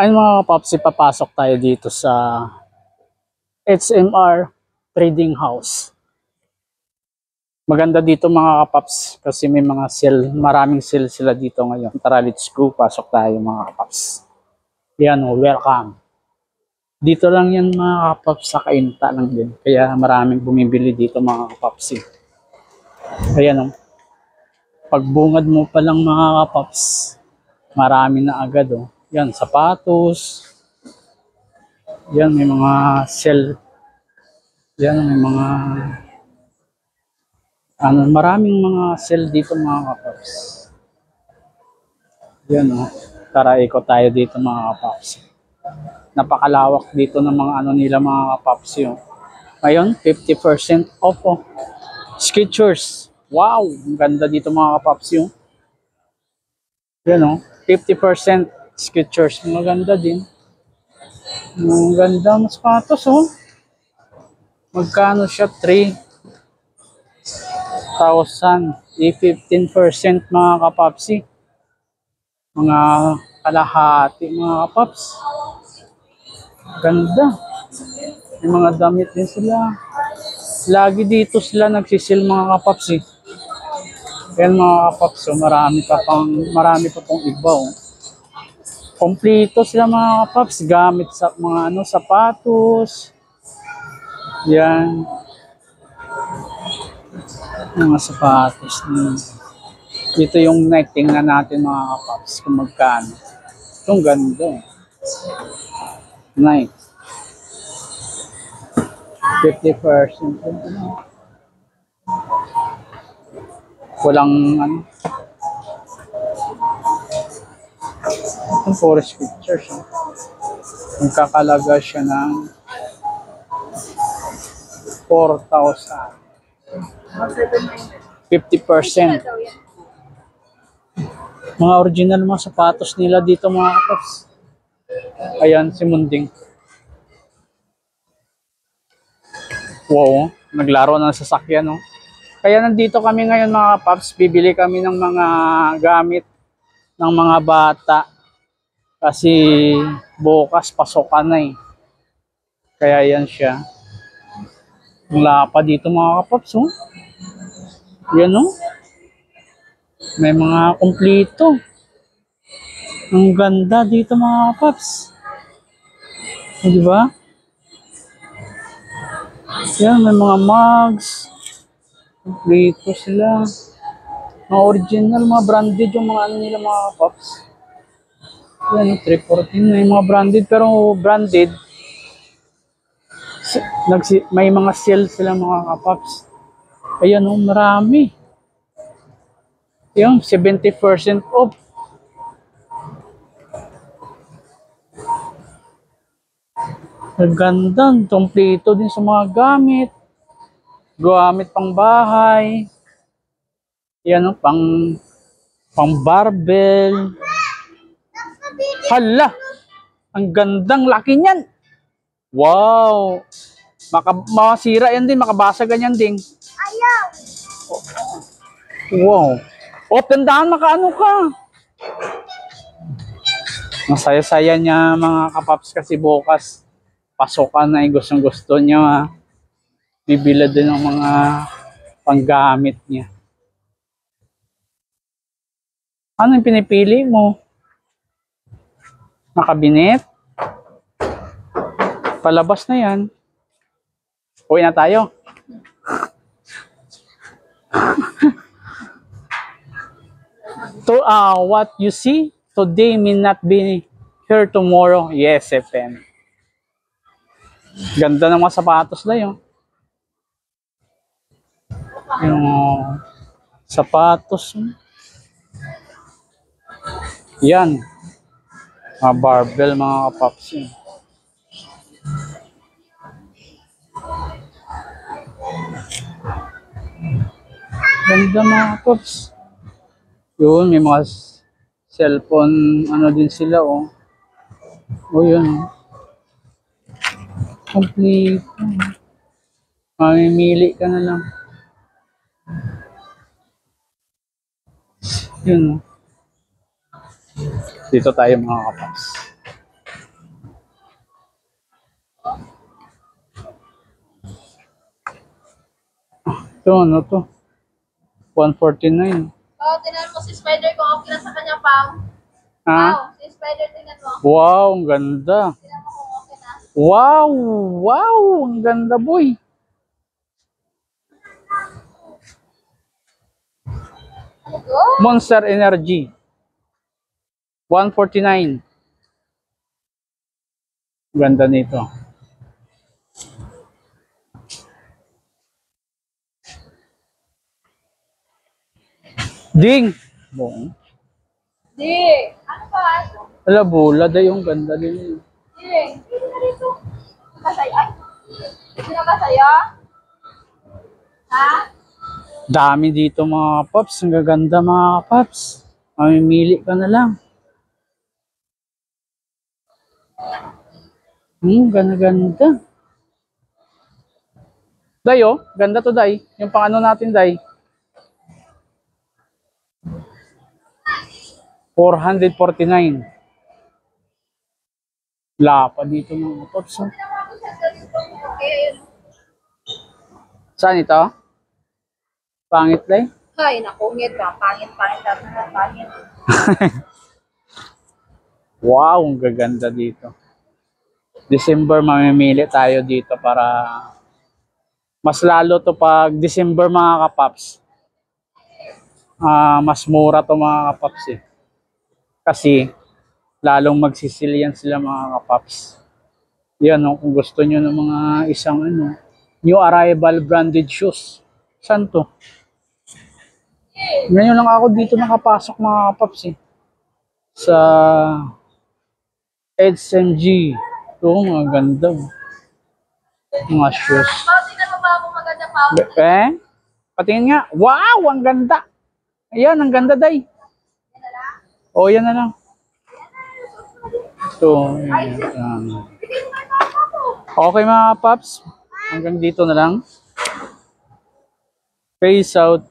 Ayun mga kapaps, ipapasok tayo dito sa HMR Trading House. Maganda dito mga kapaps kasi may mga sale, maraming sale sila dito ngayon. Tara, let's go, pasok tayo mga kapaps. Yan, welcome. Dito lang yan mga kapaps, sa kainta lang din. Kaya maraming bumibili dito mga kapaps. Ayan o. Pagbungad mo pa lang mga kapaps, marami na agad o. Yan, sapatos. Yan, may mga sale. Yan, may mga maraming mga sale dito mga kapaps. Yan o. Tara, ikot tayo dito mga kapaps. Napakalawak dito ng mga nila mga kapaps yun. Ngayon, 50% off o. Skechers. Wow! Ang ganda dito mga kapaps yun. Yan o. 50% Skechers. Maganda din. Ang ganda ng sapatos o. Magkano siya? 3,000. 15% mga kapapsi. Mga kalahati mga kapaps. Ganda. May mga damit din sila. Lagi dito sila nagsisil mga kapapsi. Yan mga kapaps. So marami pa pong iba oh. Kompleto sila mga kapaps. Gamit sa mga sapatos. Yan. Mga sapatos. Dito yung neck. Tingnan natin mga kapaps kung magkano. Itong ganda. Nice. 50%. Walang itong forest pictures. Magkakalaga siya ng 4,000. 50%. Mga original mga sapatos nila dito mga kapaps. Ayan si Munding. Wow, naglaro ng sasakyan no. Kaya nandito kami ngayon mga kapaps. Bibili kami ng mga gamit ng mga bata. Kasi bukas pasokan na eh. Kaya yan siya. Wala pa dito mga kapaps oh. Yan oh. May mga kumplito. Ang ganda dito mga kapaps. Di ba? Yan, may mga mugs. Kumplito sila. Mga original, mga branded yung mga nila mga kapaps. Yan, 314. May mga branded pero branded. May mga sale sila mga kapaps. Ayan oh, marami. Yung 70% off. Ang ganda, kompleto din sa mga gamit. Gamit pang bahay. Yan oh, pang barbell. Hala! Ang gandang laki niyan. Wow! Masira yan din, makabasa ganyan din. Ayaw! Wow! O, tandaan, makaano ka. Masaya-saya niya mga kapaps kasi bukas pasokan na gustong-gusto niya. Bibila din ng mga panggamit niya. Ano yung pinipili mo? Nakabinet? Palabas na yan. Uwi na tayo. What you see today may not be here tomorrow. Yes, FM. Ganda ng mga sapatos na yun. Yung sapatos. Yan. Mga barbell, mga kapaps yun. Ganda mga kapaps. Yun, may mga cellphone, din sila, oh. O, yun. Complete. Mamimili ka na lang. Yun, oh. Dito tayo mga kapaps. Ito, ano to? 149. Oh, tingnan mo si Spider kung okay na sa kanya, Pao. Ha? Pao, si Spider, tingnan mo. Wow, ang ganda. Tingnan mo kung okay na. Wow! Wow! Ang ganda, boy. Good. Monster Energy. 149. Ganda nito. Ding! Bong. Di. Ano ba? Ala, bulad ay yung ganda din. Di. Hindi na rito. Masaya. Ay. Hindi na masaya? Ha? Dami dito mga paps. Ang gaganda mga paps. Mamimili ka na lang. Ganda-ganda. Day, oh. Ganda to, Day. Yung pang ano natin, Day. 449. Wala pa dito mga paps. Oh. Okay. Saan ito? Pangit, Day? Ay, nakungit ka. Pangit-pangit na pangit. Wow, ang gaganda dito. December, mamimili tayo dito para mas lalo to pag December mga kapaps. Mas mura to mga kapaps eh. Kasi lalong magsisilian sila mga kapaps. Yan, no, kung gusto nyo ng mga isang ano, new arrival branded shoes. Saan to? Ngayon lang ako dito nakapasok mga kapaps eh. Sa SMG. Ito, mga ganda. Mga shoes. Pao, tingnan mo ba ako maganda, Pao? Patingin nga. Wow, ang ganda. Ayan, ang ganda, Day. O, yan na lang. Ito. Ayan. Okay mga paps. Hanggang dito na lang. Peace out.